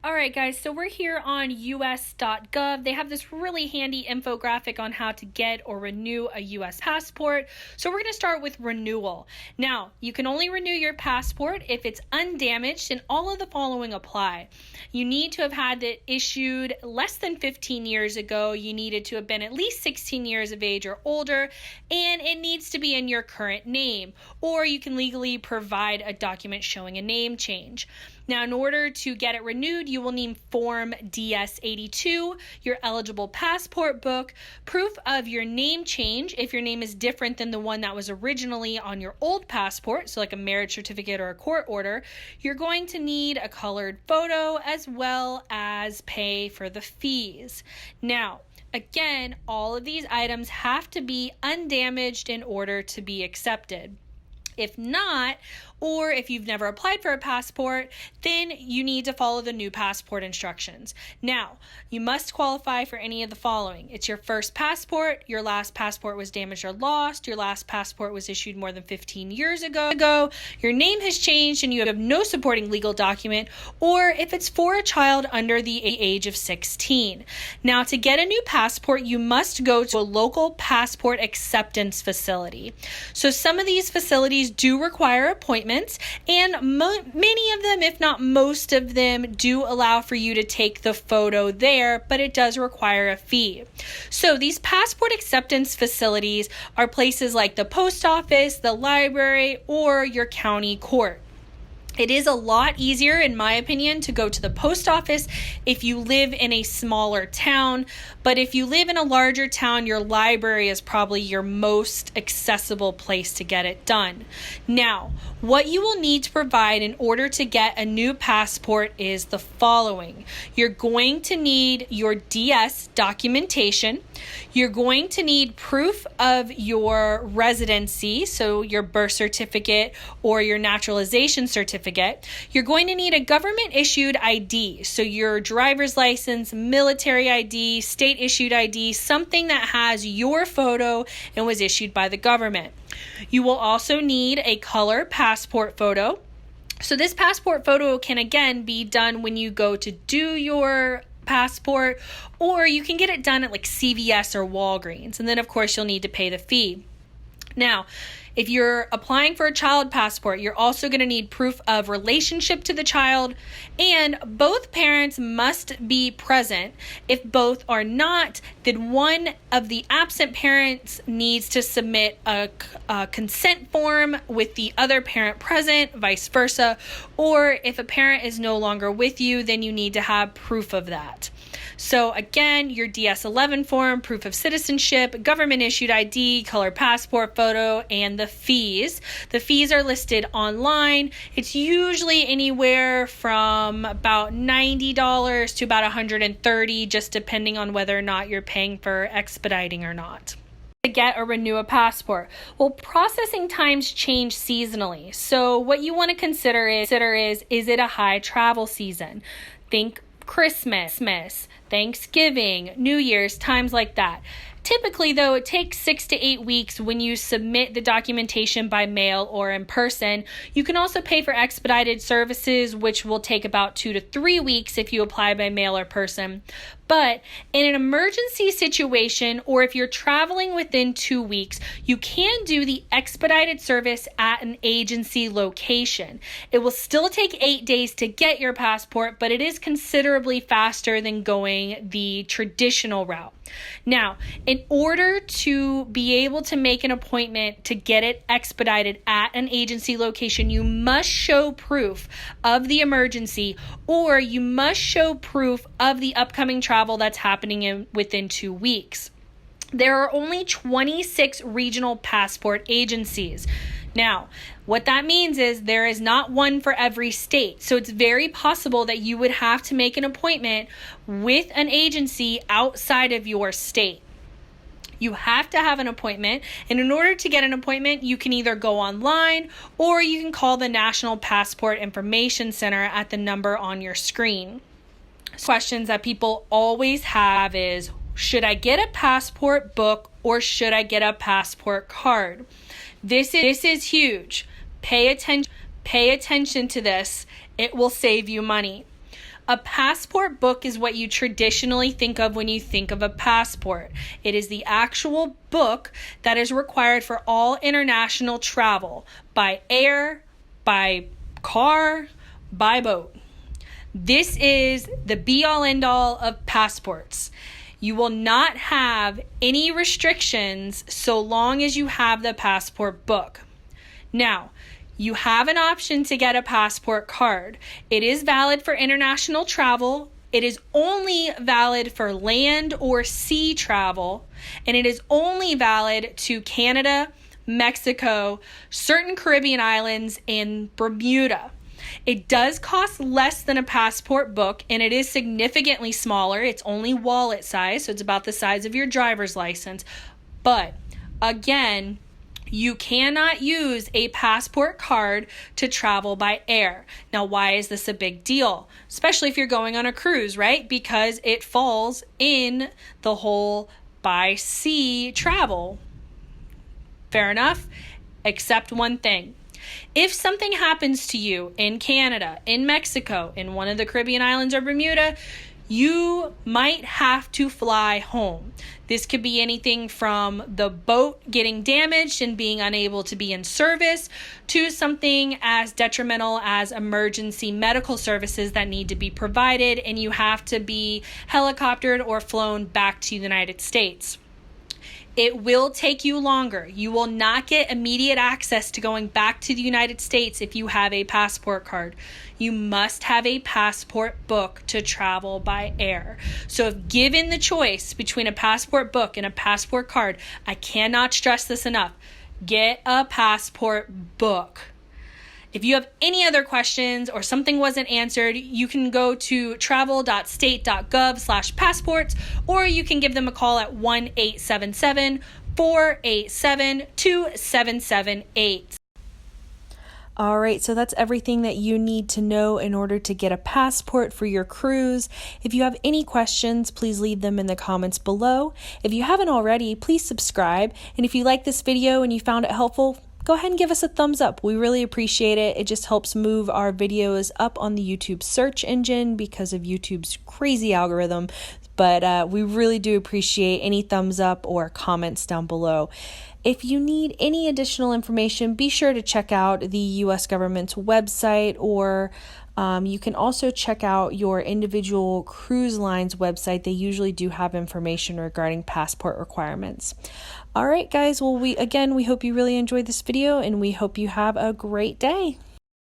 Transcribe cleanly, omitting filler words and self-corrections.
All right, guys, so we're here on us.gov. They have this really handy infographic on how to get or renew a U.S. passport. So we're going to start with renewal. Now, you can only renew your passport if it's undamaged, and all of the following apply. You need to have had it issued less than 15 years ago. You needed to have been at least 16 years of age or older, and it needs to be in your current name, or you can legally provide a document showing a name change. Now, in order to get it renewed, you will need Form DS-82, your eligible passport book, proof of your name change if your name is different than the one that was originally on your old passport, so like a marriage certificate or a court order. You're going to need a colored photo as well as pay for the fees. Now, again, all of these items have to be undamaged in order to be accepted. If not, or if you've never applied for a passport, then you need to follow the new passport instructions. Now, you must qualify for any of the following. It's your first passport, your last passport was damaged or lost, your last passport was issued more than 15 years ago, your name has changed and you have no supporting legal document, or if it's for a child under the age of 16. Now, to get a new passport, you must go to a local passport acceptance facility. So some of these facilities do require appointments, and many of them, if not most of them, do allow for you to take the photo there, but it does require a fee. So these passport acceptance facilities are places like the post office, the library, or your county court. It is a lot easier, in my opinion, to go to the post office if you live in a smaller town. But if you live in a larger town, your library is probably your most accessible place to get it done. Now, what you will need to provide in order to get a new passport is the following. You're going to need your DS documentation. You're going to need proof of your residency, so your birth certificate or your naturalization certificate. You're going to need a government issued ID, so your driver's license, military ID, state issued ID, something that has your photo and was issued by the government. You will also need a color passport photo. So this passport photo can again be done when you go to do your passport, or you can get it done at like CVS or Walgreens. And then of course you'll need to pay the fee. Now, if you're applying for a child passport, you're also going to need proof of relationship to the child, and both parents must be present. If both are not, then one of the absent parents needs to submit a consent form with the other parent present, vice versa. Or if a parent is no longer with you, then you need to have proof of that. So again, your DS-11 form, proof of citizenship, government issued ID, color passport photo, and the fees. The fees are listed online. It's usually anywhere from about $90 to about $130, just depending on whether or not you're paying for expediting or not. To get or renew a passport. Well, processing times change seasonally. So what you want to consider is it a high travel season? Think Christmas, Thanksgiving, New Year's, times like that. Typically, though, it takes 6 to 8 weeks when you submit the documentation by mail or in person. You can also pay for expedited services, which will take about 2 to 3 weeks if you apply by mail or person. But in an emergency situation, or if you're traveling within 2 weeks, you can do the expedited service at an agency location. It will still take 8 days to get your passport, but it is considerably faster than going the traditional route. Now, in order to be able to make an appointment to get it expedited at an agency location, you must show proof of the emergency, or you must show proof of the upcoming travel that's happening within 2 weeks. There are only 26 regional passport agencies. Now, what that means is there is not one for every state. So it's very possible that you would have to make an appointment with an agency outside of your state. You have to have an appointment, and in order to get an appointment, you can either go online or you can call the National Passport Information Center at the number on your screen. Questions that people always have is, should I get a passport book or should I get a passport card? This is huge. Pay attention to this. It will save you money. A passport book is what you traditionally think of when you think of a passport. It is the actual book that is required for all international travel by air, by car, by boat. This is the be-all end-all of passports. You will not have any restrictions so long as you have the passport book. Now, you have an option to get a passport card. It is valid for international travel. It is only valid for land or sea travel. And it is only valid to Canada, Mexico, certain Caribbean islands, and Bermuda. It does cost less than a passport book, and it is significantly smaller. It's only wallet size, so it's about the size of your driver's license. But again, you cannot use a passport card to travel by air. Now, why is this a big deal? Especially if you're going on a cruise, right? Because it falls in the whole by sea travel. Fair enough? Except one thing. If something happens to you in Canada, in Mexico, in one of the Caribbean islands or Bermuda, you might have to fly home. This could be anything from the boat getting damaged and being unable to be in service to something as detrimental as emergency medical services that need to be provided, and you have to be helicoptered or flown back to the United States. It will take you longer. You will not get immediate access to going back to the United States if you have a passport card. You must have a passport book to travel by air. So if given the choice between a passport book and a passport card, I cannot stress this enough. Get a passport book. If you have any other questions or something wasn't answered, you can go to travel.state.gov/passports, or you can give them a call at 1-877-487-2778. All right, so that's everything that you need to know in order to get a passport for your cruise. If you have any questions, please leave them in the comments below. If you haven't already, please subscribe. And if you like this video and you found it helpful, go ahead and give us a thumbs up. We really appreciate it. It just helps move our videos up on the YouTube search engine because of YouTube's crazy algorithm. But we really do appreciate any thumbs up or comments down below. If you need any additional information, be sure to check out the U.S. government's website, or you can also check out your individual cruise line's website. They usually do have information regarding passport requirements. All right, guys. Well, we hope you really enjoyed this video, and we hope you have a great day.